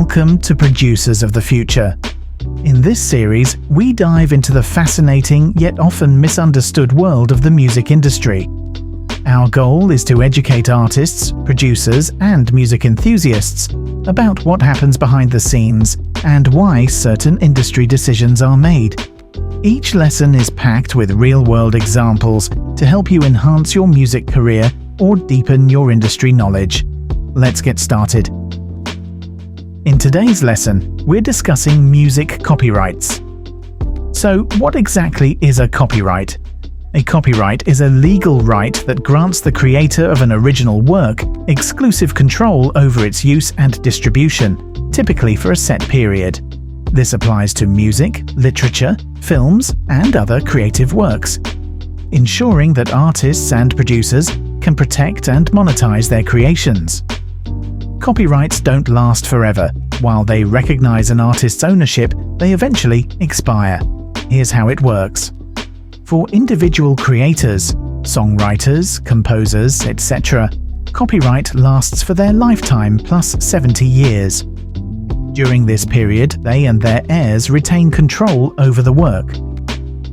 Welcome to Producers of the Future. In this series, we dive into the fascinating yet often misunderstood world of the music industry. Our goal is to educate artists, producers, and music enthusiasts about what happens behind the scenes and why certain industry decisions are made. Each lesson is packed with real-world examples to help you enhance your music career or deepen your industry knowledge. Let's get started. In today's lesson, we're discussing music copyrights. So, what exactly is a copyright? A copyright is a legal right that grants the creator of an original work exclusive control over its use and distribution, typically for a set period. This applies to music, literature, films, and other creative works, ensuring that artists and producers can protect and monetize their creations. Copyrights don't last forever. While they recognize an artist's ownership, they eventually expire. Here's how it works. For individual creators, songwriters, composers, etc., copyright lasts for their lifetime plus 70 years. During this period, they and their heirs retain control over the work.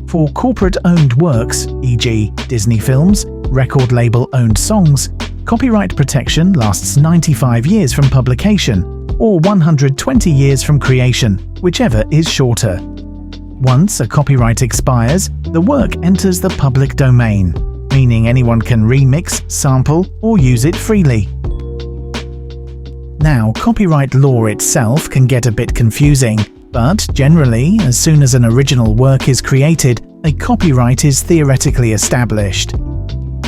For corporate-owned works, e.g. Disney films, record label-owned songs, copyright protection lasts 95 years from publication, or 120 years from creation, whichever is shorter. Once a copyright expires, the work enters the public domain, meaning anyone can remix, sample, or use it freely. Now, copyright law itself can get a bit confusing, but generally, as soon as an original work is created, a copyright is theoretically established.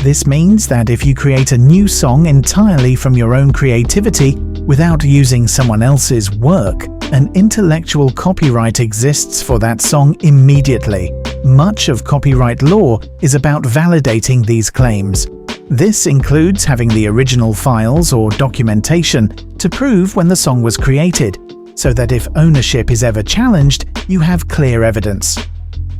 This means that if you create a new song entirely from your own creativity without using someone else's work, an intellectual copyright exists for that song immediately. Much of copyright law is about validating these claims. This includes having the original files or documentation to prove when the song was created, so that if ownership is ever challenged, you have clear evidence.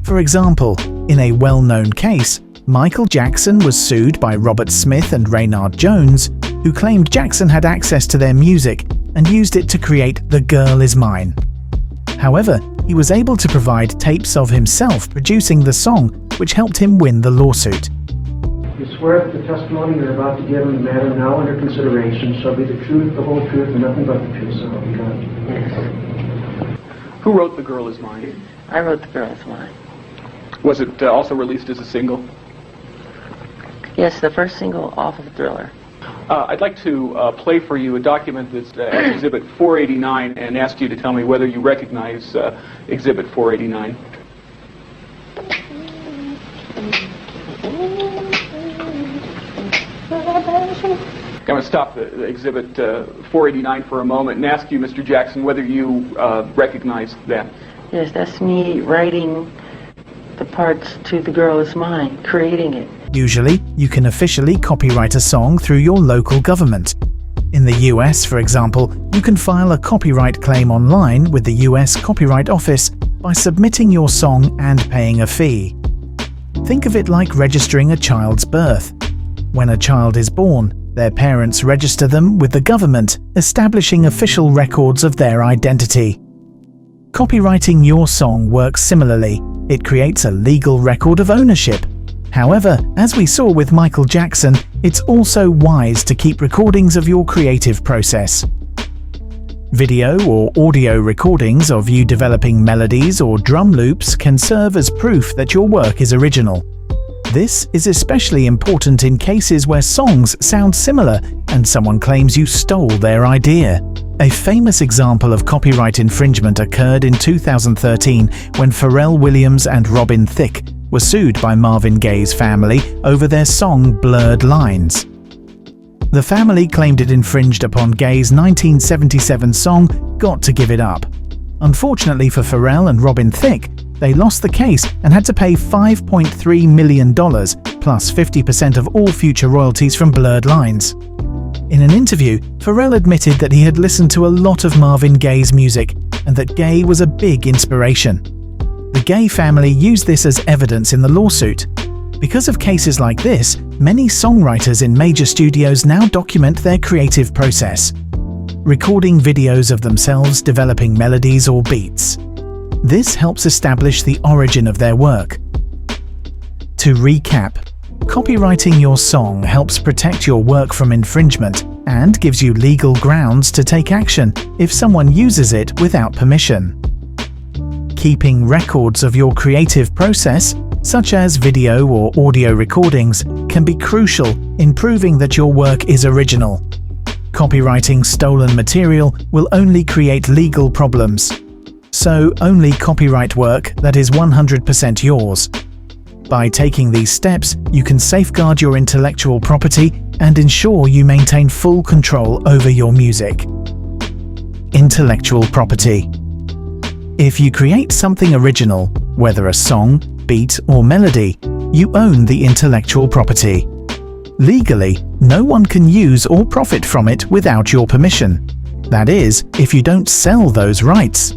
For example, in a well-known case, Michael Jackson was sued by Robert Smith and Raynard Jones, who claimed Jackson had access to their music and used it to create The Girl Is Mine. However, he was able to provide tapes of himself producing the song, which helped him win the lawsuit. You swear that the testimony you're about to give in the matter now under consideration shall be the truth, the whole truth, and nothing but the truth, so help you God. Yes. Who wrote The Girl Is Mine? I wrote The Girl Is Mine. Was it also released as a single? Yes, the first single off of Thriller. I'd like to play for you a document that's Exhibit 489 and ask you to tell me whether you recognize Exhibit 489. I'm going to stop the Exhibit 489 for a moment and ask you, Mr. Jackson, whether you recognize that. Yes, that's me writing the parts to The Girl Is Mine, creating it. Usually, you can officially copyright a song through your local government. In the US, for example, you can file a copyright claim online with the US Copyright Office by submitting your song and paying a fee. Think of it like registering a child's birth. When a child is born, their parents register them with the government, establishing official records of their identity. Copyrighting your song works similarly. It creates a legal record of ownership. However, as we saw with Michael Jackson, it's also wise to keep recordings of your creative process. Video or audio recordings of you developing melodies or drum loops can serve as proof that your work is original. This is especially important in cases where songs sound similar and someone claims you stole their idea. A famous example of copyright infringement occurred in 2013 when Pharrell Williams and Robin Thicke were sued by Marvin Gaye's family over their song Blurred Lines. The family claimed it infringed upon Gaye's 1977 song Got to Give It Up. Unfortunately for Pharrell and Robin Thicke, they lost the case and had to pay $5.3 million plus 50% of all future royalties from Blurred Lines. In an interview, Pharrell admitted that he had listened to a lot of Marvin Gaye's music and that Gaye was a big inspiration. The Gaye family used this as evidence in the lawsuit. Because of cases like this, many songwriters in major studios now document their creative process. recording videos of themselves developing melodies or beats. This helps establish the origin of their work. To recap, copywriting your song helps protect your work from infringement and gives you legal grounds to take action if someone uses it without permission. Keeping records of your creative process, such as video or audio recordings, can be crucial in proving that your work is original. Copywriting stolen material will only create legal problems, so only copyright work that is 100% yours. By taking these steps, you can safeguard your intellectual property and ensure you maintain full control over your music. Intellectual property. If you create something original, whether a song, beat, or melody, you own the intellectual property. Legally, no one can use or profit from it without your permission. That is, if you don't sell those rights.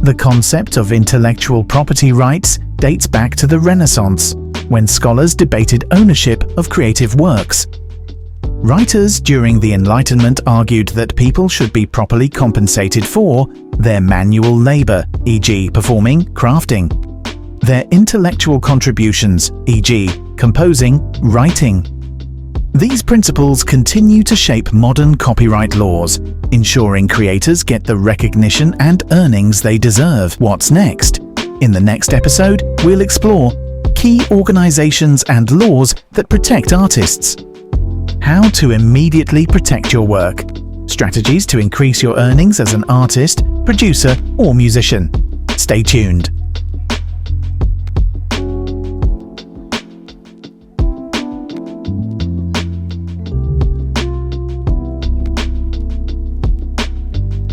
The concept of intellectual property rights dates back to the Renaissance, when scholars debated ownership of creative works. Writers during the Enlightenment argued that people should be properly compensated for their manual labor, e.g., performing, crafting, their intellectual contributions, e.g., composing, writing. These principles continue to shape modern copyright laws, ensuring creators get the recognition and earnings they deserve. What's next? In the next episode, we'll explore key organizations and laws that protect artists. How to immediately protect your work. Strategies to increase your earnings as an artist, producer, or musician. Stay tuned.